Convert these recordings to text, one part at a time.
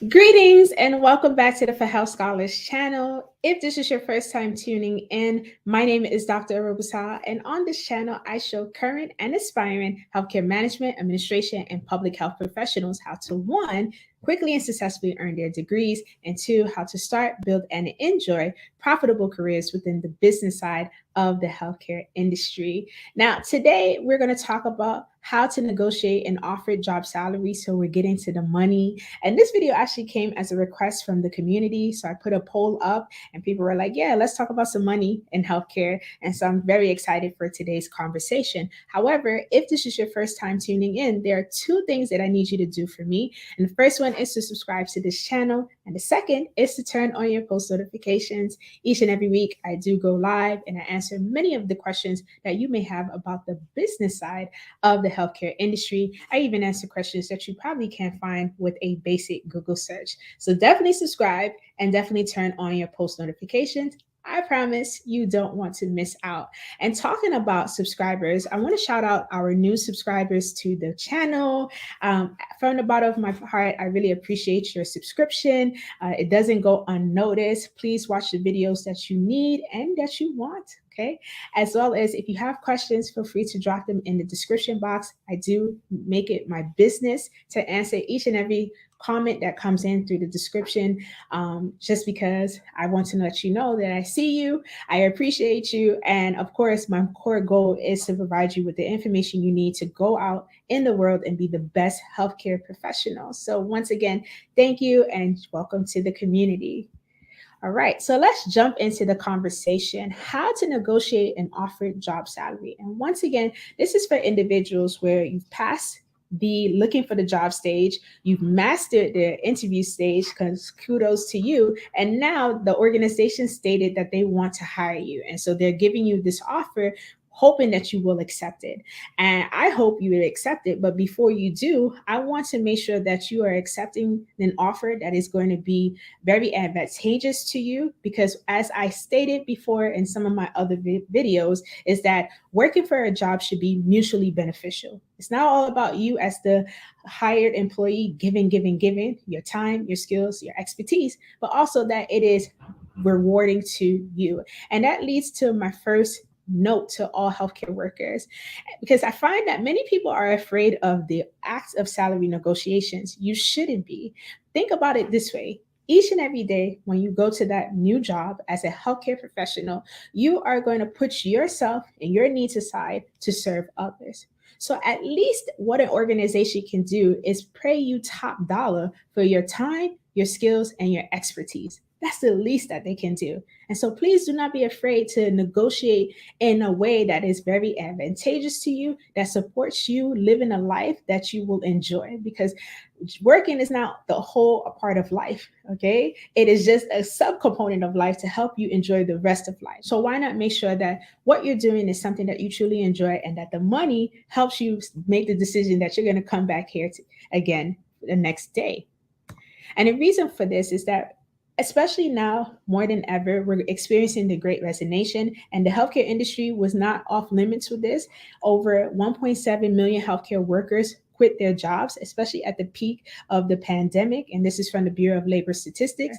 Greetings and welcome back to the For Health Scholars channel. If this is your first time tuning in, my name is Dr. Orobosa, and on this channel, I show current and aspiring healthcare management, administration, and public health professionals how to one, quickly and successfully earn their degrees, and two, how to start, build, and enjoy profitable careers within the business side of the healthcare industry. Now, today we're going to talk about how to negotiate an offered job salary. So we're getting to the money, and this video actually came as a request from the community. So I put a poll up and people were like, yeah, let's talk about some money in healthcare. And so I'm very excited for today's conversation. However, if this is your first time tuning in, there are two things that I need you to do for me. And the first one is to subscribe to this channel. And the second is to turn on your post notifications. Each and every week, I do go live and I answer many of the questions that you may have about the business side of the healthcare industry. I even answer questions that you probably can't find with a basic Google search. So definitely subscribe and definitely turn on your post notifications. I promise you don't want to miss out. And talking about subscribers, I want to shout out our new subscribers to the channel. From the bottom of my heart, I really appreciate your subscription. It doesn't go unnoticed. Please watch the videos that you need and that you want. Okay. As well as if you have questions, feel free to drop them in the description box. I do make it my business to answer each and every comment that comes in through the description, just because I want to let you know that I see you, I appreciate you, and of course, my core goal is to provide you with the information you need to go out in the world and be the best healthcare professional. So once again, thank you and welcome to the community. All right, so let's jump into the conversation. How to negotiate an offered job salary. And once again, this is for individuals where you've passed the looking for the job stage, you've mastered the interview stage, because kudos to you. And now the organization stated that they want to hire you. And so they're giving you this offer, hoping that you will accept it. And I hope you will accept it. But before you do, I want to make sure that you are accepting an offer that is going to be very advantageous to you, because as I stated before in some of my other videos, is that working for a job should be mutually beneficial. It's not all about you as the hired employee giving your time, your skills, your expertise, but also that it is rewarding to you. And that leads to my first note to all healthcare workers, because I find that many people are afraid of the act of salary negotiations. You shouldn't be. Think about it this way. Each and every day, when you go to that new job as a healthcare professional, you are going to put yourself and your needs aside to serve others. So, at least what an organization can do is pay you top dollar for your time, your skills, and your expertise. That's the least that they can do. And so, please do not be afraid to negotiate in a way that is very advantageous to you, that supports you living a life that you will enjoy, because working is not the whole part of life. Okay, it is just a subcomponent of life to help you enjoy the rest of life. So why not make sure that what you're doing is something that you truly enjoy, and that the money helps you make the decision that you're going to come back here again the next day. And the reason for this is that, especially now more than ever, we're experiencing the great resignation, and the healthcare industry was not off limits with this. Over 1.7 million healthcare workers quit their jobs, especially at the peak of the pandemic. And this is from the Bureau of Labor Statistics.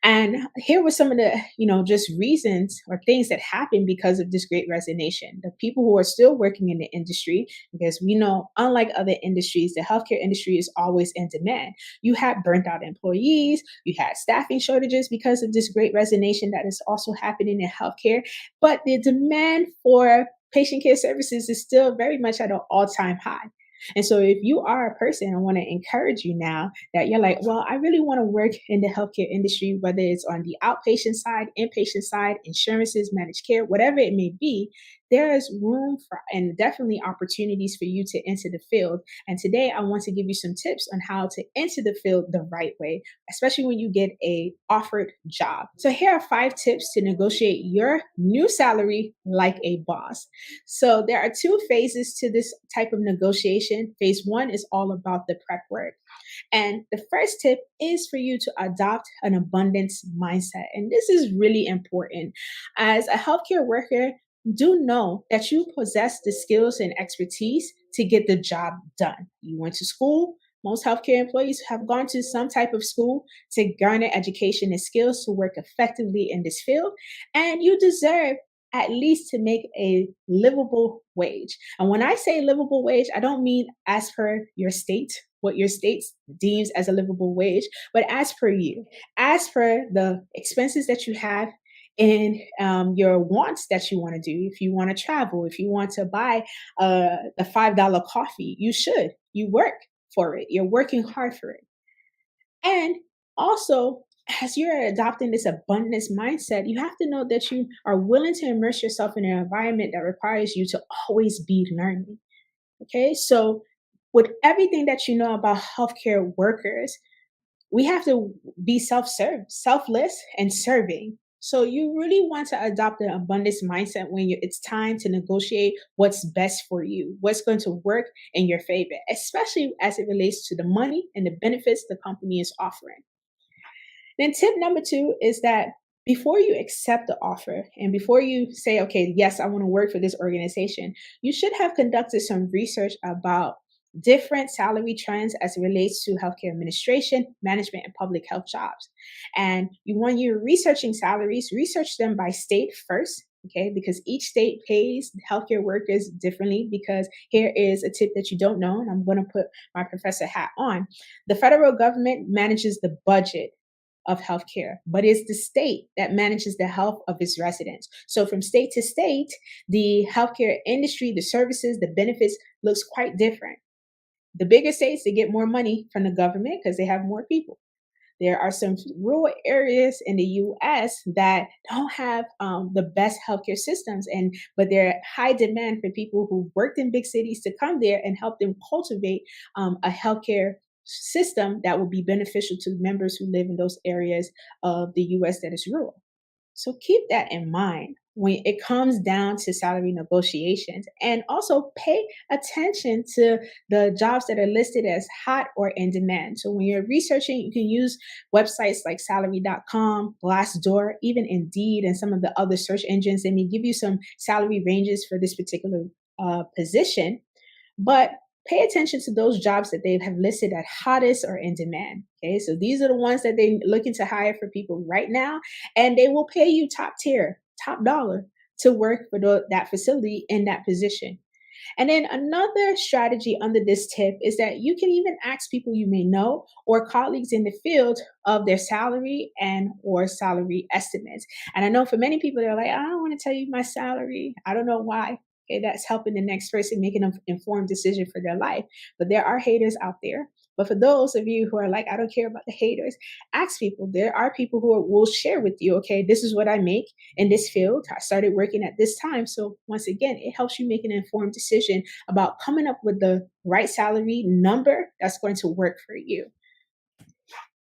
And here were some of the, just reasons or things that happened because of this great resignation. The people who are still working in the industry, because we know, unlike other industries, the healthcare industry is always in demand. You had burnt out employees, you had staffing shortages because of this great resignation that is also happening in healthcare. But the demand for patient care services is still very much at an all-time high. And so if you are a person, I want to encourage you now that you're like, well, I really want to work in the healthcare industry, whether it's on the outpatient side, inpatient side, insurances, managed care, whatever it may be. There is room for and definitely opportunities for you to enter the field. And today I want to give you some tips on how to enter the field the right way, especially when you get a offered job. So here are 5 tips to negotiate your new salary like a boss. So there are 2 phases to this type of negotiation. Phase 1 is all about the prep work. And the first tip is for you to adopt an abundance mindset. And this is really important. As a healthcare worker, do know that you possess the skills and expertise to get the job done. You went to school, Most healthcare employees have gone to some type of school to garner education and skills to work effectively in this field, and you deserve at least to make a livable wage. And when I say livable wage, I don't mean as per your state, what your state deems as a livable wage, but as per you, as per the expenses that you have and your wants that you want to do. If you want to travel, if you want to buy a $5 coffee, you should. You work for it. You're working hard for it. And also, as you're adopting this abundance mindset, you have to know that you are willing to immerse yourself in an environment that requires you to always be learning. Okay, so with everything that you know about healthcare workers, we have to be selfless, and serving. So you really want to adopt an abundance mindset when it's time to negotiate what's best for you, what's going to work in your favor, especially as it relates to the money and the benefits the company is offering. Then tip number two is that before you accept the offer and before you say, okay, yes, I want to work for this organization, you should have conducted some research about different salary trends as it relates to healthcare administration, management, and public health jobs. And when you're researching salaries, research them by state first. Okay, because each state pays healthcare workers differently. Because here is a tip that you don't know, and I'm going to put my professor hat on. The federal government manages the budget of healthcare, but it's the state that manages the health of its residents. So from state to state, the healthcare industry, the services, the benefits looks quite different. The bigger states, they get more money from the government because they have more people. There are some rural areas in the U.S. that don't have the best healthcare systems, but they're high demand for people who've worked in big cities to come there and help them cultivate a healthcare system that will be beneficial to members who live in those areas of the U.S. that is rural. So keep that in mind when it comes down to salary negotiations, and also pay attention to the jobs that are listed as hot or in demand. So when you're researching, you can use websites like salary.com, Glassdoor, even Indeed, and some of the other search engines. They may give you some salary ranges for this particular position, but pay attention to those jobs that they have listed at hottest or in demand. Okay, so these are the ones that they're looking to hire for people right now, and they will pay you top tier, top dollar to work for that facility in that position. And then another strategy under this tip is that you can even ask people you may know or colleagues in the field of their salary and or salary estimates. And I know for many people, they're like, I don't want to tell you my salary. I don't know why. Okay, that's helping the next person make an informed decision for their life. But there are haters out there. But for those of you who are like, I don't care about the haters, ask people. There are people who will share with you, okay, this is what I make in this field. I started working at this time. So once again, it helps you make an informed decision about coming up with the right salary number that's going to work for you.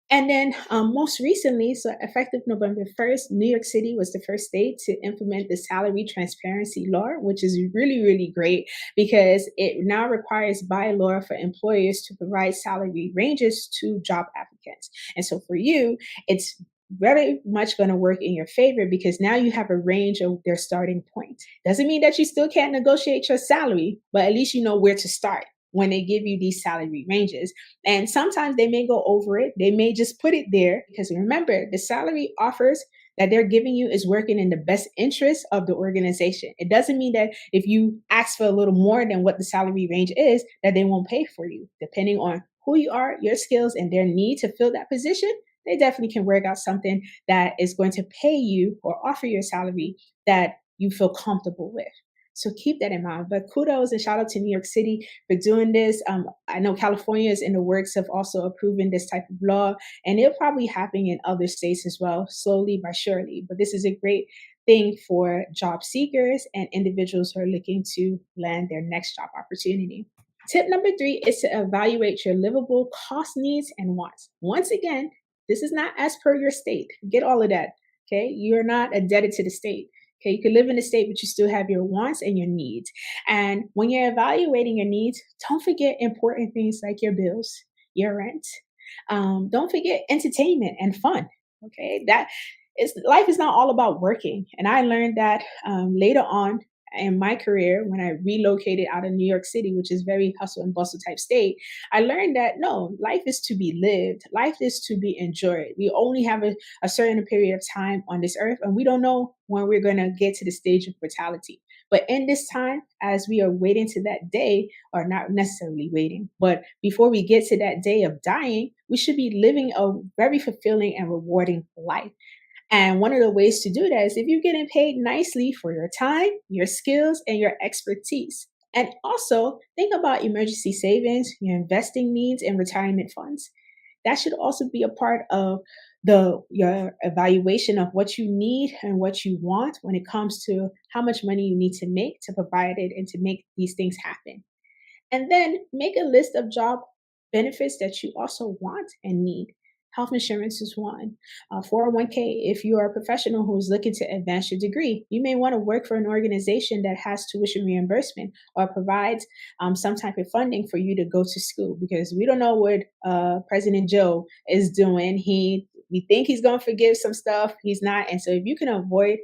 And then most recently, so effective November 1st, New York City was the first state to implement the salary transparency law, which is really, really great because it now requires by law for employers to provide salary ranges to job applicants. And so for you, it's very much going to work in your favor because now you have a range of their starting point. Doesn't mean that you still can't negotiate your salary, but at least you know where to start when they give you these salary ranges. And sometimes they may go over it. They may just put it there because remember, the salary offers that they're giving you is working in the best interest of the organization. It doesn't mean that if you ask for a little more than what the salary range is, that they won't pay for you. Depending on who you are, your skills, and their need to fill that position, they definitely can work out something that is going to pay you or offer your salary that you feel comfortable with. So keep that in mind. But kudos and shout out to New York City for doing this. I know California is in the works of also approving this type of law, and it'll probably happen in other states as well, slowly but surely. But this is a great thing for job seekers and individuals who are looking to land their next job opportunity. Tip number 3 is to evaluate your livable cost needs and wants. Once again, this is not as per your state. Get all of that. Okay, you're not indebted to the state. Okay, you can live in a state, but you still have your wants and your needs. And when you're evaluating your needs, don't forget important things like your bills, your rent. Don't forget entertainment and fun. Okay, life is not all about working. And I learned that later on in my career, when I relocated out of New York City, which is very hustle and bustle type state, I learned that no, life is to be lived. Life is to be enjoyed. We only have a certain period of time on this earth, and we don't know when we're going to get to the stage of mortality. But in this time, as we are waiting to that day, or not necessarily waiting, but before we get to that day of dying, we should be living a very fulfilling and rewarding life. And one of the ways to do that is if you're getting paid nicely for your time, your skills, and your expertise. And also think about emergency savings, your investing needs, and retirement funds. That should also be a part of your evaluation of what you need and what you want when it comes to how much money you need to make to provide it and to make these things happen. And then make a list of job benefits that you also want and need. Health insurance is one. 401k, if you are a professional who's looking to advance your degree, you may want to work for an organization that has tuition reimbursement or provides some type of funding for you to go to school, because we don't know what President Joe is doing. We think he's going to forgive some stuff. He's not. And so if you can avoid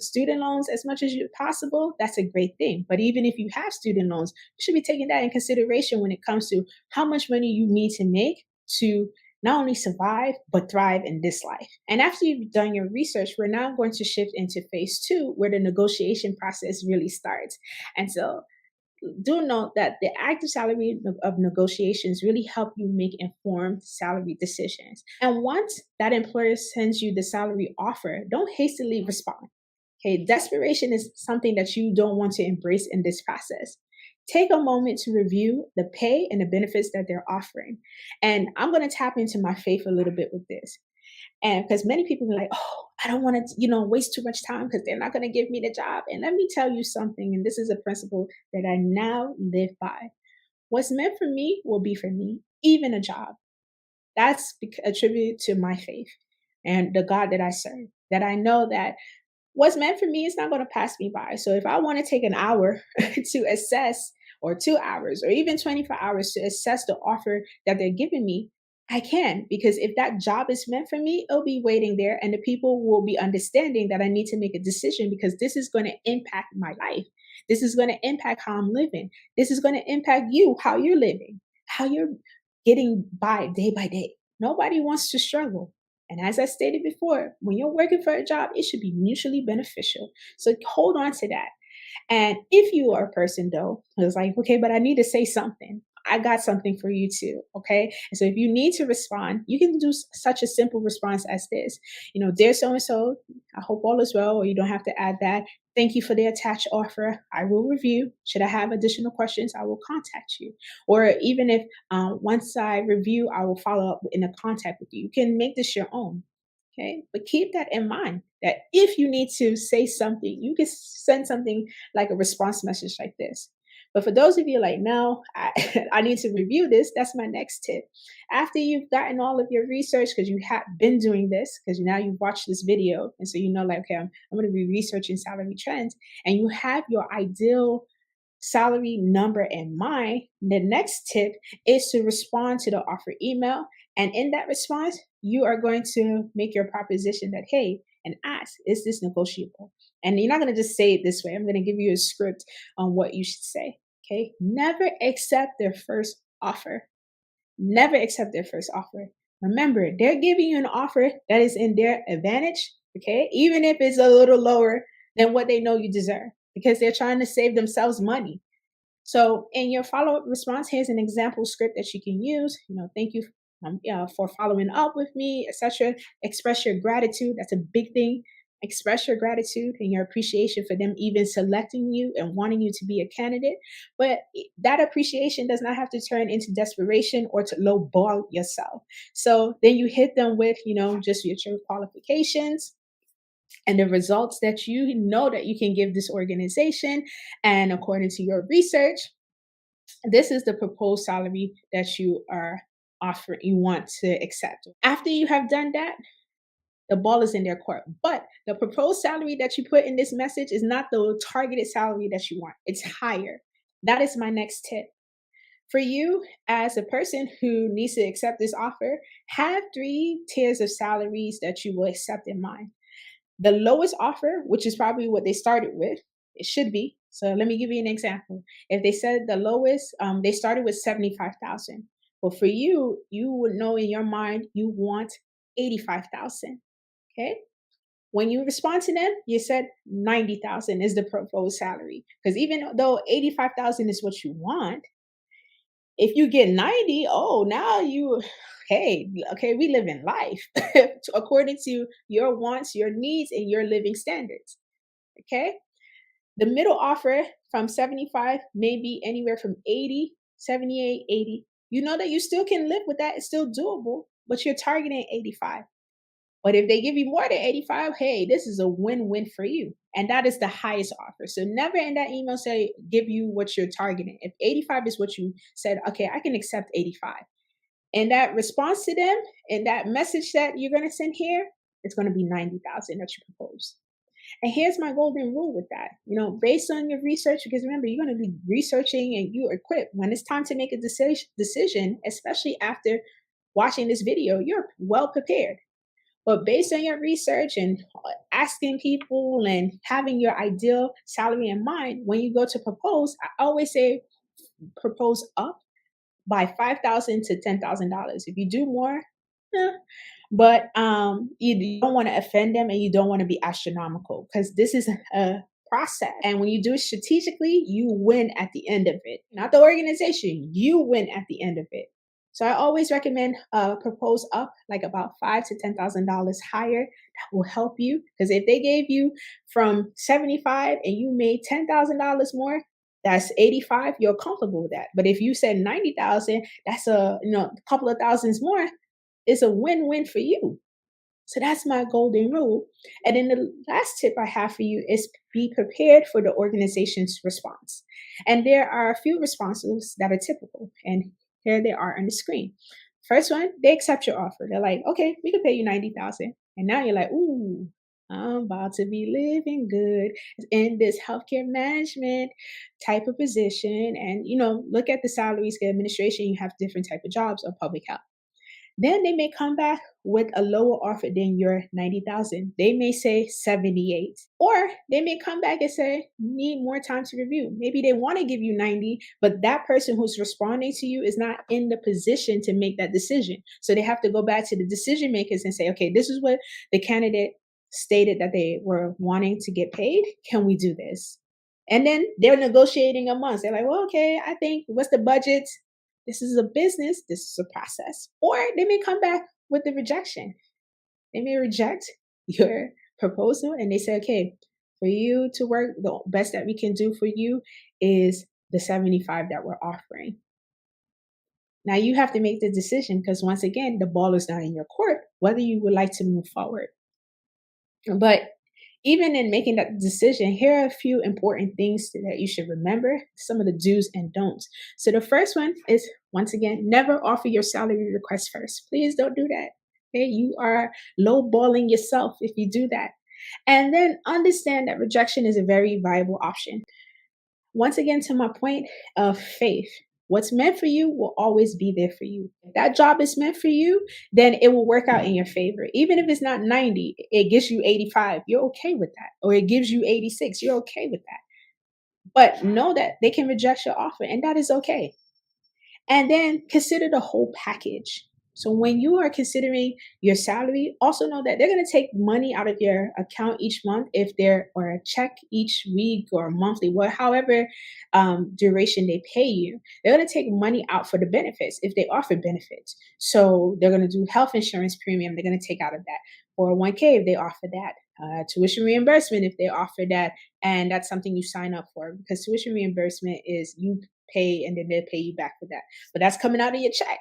student loans as much as possible, that's a great thing. But even if you have student loans, you should be taking that in consideration when it comes to how much money you need to make to not only survive, but thrive in this life. And after you've done your research, we're now going to shift into phase 2, where the negotiation process really starts. And so do note that the active salary of negotiations really help you make informed salary decisions. And once that employer sends you the salary offer, don't hastily respond. Okay, desperation is something that you don't want to embrace in this process. Take a moment to review the pay and the benefits that they're offering. And I'm going to tap into my faith a little bit with this. And because many people are like, oh, I don't want to, waste too much time because they're not going to give me the job. And let me tell you something, and this is a principle that I now live by. What's meant for me will be for me, even a job. That's attributed to my faith and the God that I serve, that I know that what's meant for me is not going to pass me by. So if I want to take an hour to assess, or 2 hours, or even 24 hours to assess the offer that they're giving me, I can, because if that job is meant for me, it'll be waiting there, and the people will be understanding that I need to make a decision, because this is going to impact my life. This is going to impact how I'm living. This is going to impact you, how you're living, how you're getting by day. Nobody wants to struggle. And as I stated before, when you're working for a job, it should be mutually beneficial. So hold on to that. And if you are a person though, who's like, okay, but I need to say something, I got something for you too. Okay. And so if you need to respond, you can do such a simple response as this, dear so-and-so, I hope all is well, or you don't have to add that. Thank you for the attached offer. I will review. Should I have additional questions, I will contact you. Or even if once I review, I will follow up in a contact with you. You can make this your own. Okay. But keep that in mind, that if you need to say something, you can send something like a response message like this. But for those of you like, no, I need to review this, that's my next tip. After you've gotten all of your research, because you have been doing this, because now you've watched this video, and so like, okay, I'm going to be researching salary trends, and you have your ideal salary number in mind, the next tip is to respond to the offer email. And in that response, you are going to make your proposition that, hey, and ask, is this negotiable? And you're not going to just say it this way. I'm going to give you a script on what you should say. Okay. Never accept their first offer. Never accept their first offer. Remember, they're giving you an offer that is in their advantage. Okay. Even if it's a little lower than what they know you deserve, because they're trying to save themselves money. So in your follow-up response, here's an example script that you can use. Thank you for following up with me, etc. Express your gratitude. That's a big thing. Express your gratitude and your appreciation for them even selecting you and wanting you to be a candidate. But that appreciation does not have to turn into desperation or to lowball yourself. So then you hit them with, just your qualifications and the results that you know that you can give this organization. And according to your research, this is the proposed salary that you want to accept. After you have done that, the ball is in their court. But the proposed salary that you put in this message is not the targeted salary that you want. It's higher. That is my next tip. For you, as a person who needs to accept this offer, have 3 tiers of salaries that you will accept in mind. The lowest offer, which is probably what they started with, it should be So let me give you an example. If they said the lowest, they started with 75,000. Well, for you, you would know in your mind you want 85,000. Okay. When you respond to them, you said 90,000 is the proposed salary. Because even though 85,000 is what you want, if you get 90, oh, now you, hey, okay, we live in life according to your wants, your needs, and your living standards. Okay. The middle offer from 75 may be anywhere from 80, 78, 80. You know that you still can live with that. It's still doable, but you're targeting 85. But if they give you more than 85, hey, this is a win-win for you. And that is the highest offer. So never in that email say, give you what you're targeting. If 85 is what you said, okay, I can accept 85. And that response to them and that message that you're going to send here, it's going to be 90,000 that you propose. And here's my golden rule with that. Based on your research, because remember, you're going to be researching and you're equipped. When it's time to make a decision, especially after watching this video, you're well prepared. But based on your research and asking people and having your ideal salary in mind, when you go to propose, I always say propose up by $5,000 to $10,000. If you do more, eh, but you don't want to offend them and you don't want to be astronomical because this is a process. And when you do it strategically, you win at the end of it. Not the organization, you win at the end of it. So I always recommend propose up like about $5,000 to $10,000 higher. That will help you because if they gave you from 75 and you made $10,000 more, that's 85. You're comfortable with that. But if you said 90,000, that's a couple of thousands more. It's a win-win for you. So that's my golden rule. And then the last tip I have for you is be prepared for the organization's response. And there are a few responses that are typical. And here they are on the screen. First one, they accept your offer. They're like, okay, we can pay you 90,000. And now you're like, ooh, I'm about to be living good in this healthcare management type of position. And, look at the salary scale administration. You have different type of jobs or public health. Then they may come back with a lower offer than your 90,000. They may say 78, or they may come back and say, need more time to review. Maybe they want to give you 90, but that person who's responding to you is not in the position to make that decision. So they have to go back to the decision makers and say, okay, this is what the candidate stated that they were wanting to get paid. Can we do this? And then they're negotiating a month. They're like, well, okay, I think what's the budget? This is a business, this is a process. Or they may come back with the rejection. They may reject your proposal and they say, okay, for you to work, the best that we can do for you is the 75 that we're offering. Now you have to make the decision because once again, the ball is not in your court, whether you would like to move forward. But even in making that decision, here are a few important things that you should remember, some of the do's and don'ts. So the first one is, once again, never offer your salary request first. Please don't do that. Okay? You are lowballing yourself if you do that. And then understand that rejection is a very viable option. Once again, to my point of faith, what's meant for you will always be there for you. If that job is meant for you, then it will work out in your favor. Even if it's not 90, it gives you 85, you're okay with that. Or it gives you 86, you're okay with that. But know that they can reject your offer, and that is okay. And then consider the whole package. So when you are considering your salary, also know that they're going to take money out of your account each month or a check each week or monthly, however duration they pay you. They're going to take money out for the benefits if they offer benefits. So they're going to do health insurance premium. They're going to take out of that. 401k if they offer that. Tuition reimbursement if they offer that. And that's something you sign up for because tuition reimbursement is you pay and then they'll pay you back for that. But that's coming out of your check.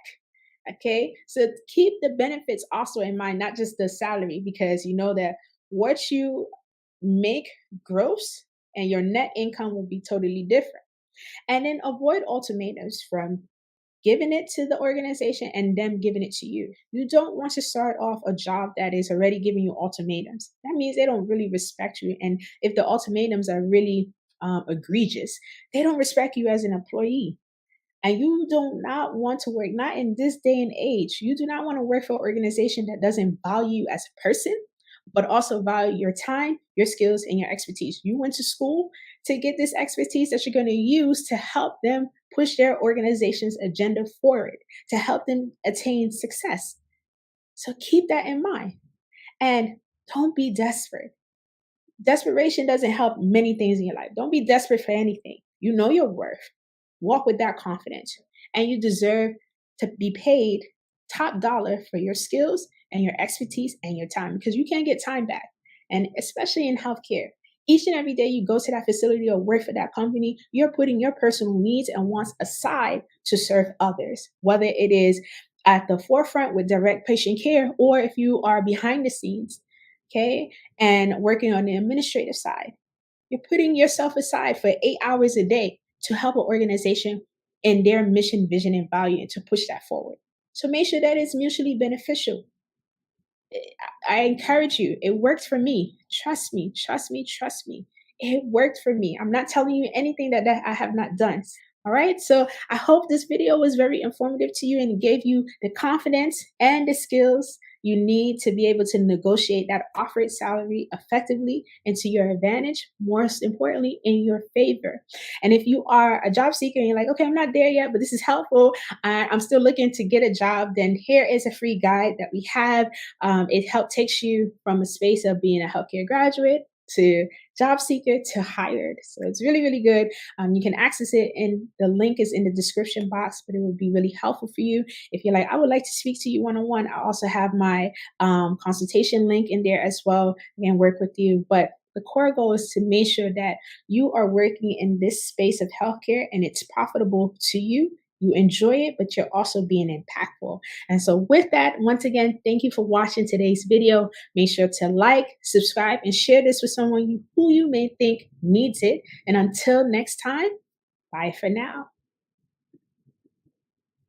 Okay, so keep the benefits also in mind, not just the salary, because you know that what you make gross and your net income will be totally different. And then avoid ultimatums from giving it to the organization and them giving it to you. You don't want to start off a job that is already giving you ultimatums. That means they don't really respect you. And if the ultimatums are really egregious, they don't respect you as an employee. And you do not want to work, not in this day and age, you do not want to work for an organization that doesn't value you as a person, but also value your time, your skills, and your expertise. You went to school to get this expertise that you're going to use to help them push their organization's agenda forward, to help them attain success. So keep that in mind. And don't be desperate. Desperation doesn't help many things in your life. Don't be desperate for anything. You know your worth. Walk with that confidence. And you deserve to be paid top dollar for your skills and your expertise and your time, because you can't get time back. And especially in healthcare, each and every day you go to that facility or work for that company, you're putting your personal needs and wants aside to serve others, whether it is at the forefront with direct patient care or if you are behind the scenes, okay, and working on the administrative side. You're putting yourself aside for 8 hours a day to help an organization in their mission, vision, and value and to push that forward. So make sure that it's mutually beneficial. I encourage you. It worked for me. Trust me, trust me, trust me. It worked for me. I'm not telling you anything that I have not done. All right. So I hope this video was very informative to you and gave you the confidence and the skills you need to be able to negotiate that offered salary effectively and to your advantage, most importantly, in your favor. And if you are a job seeker and you're like, okay, I'm not there yet, but this is helpful, I'm still looking to get a job, then here is a free guide that we have. It takes you from a space of being a healthcare graduate to job seeker to hired. So it's really, really good. You can access it, and the link is in the description box, but it would be really helpful for you. If you're like, I would like to speak to you one-on-one, I also have my consultation link in there as well and work with you. But the core goal is to make sure that you are working in this space of healthcare and it's profitable to you. You enjoy it, but you're also being impactful. And so with that, once again, thank you for watching today's video. Make sure to like, subscribe, and share this with someone who you may think needs it. And until next time, bye for now.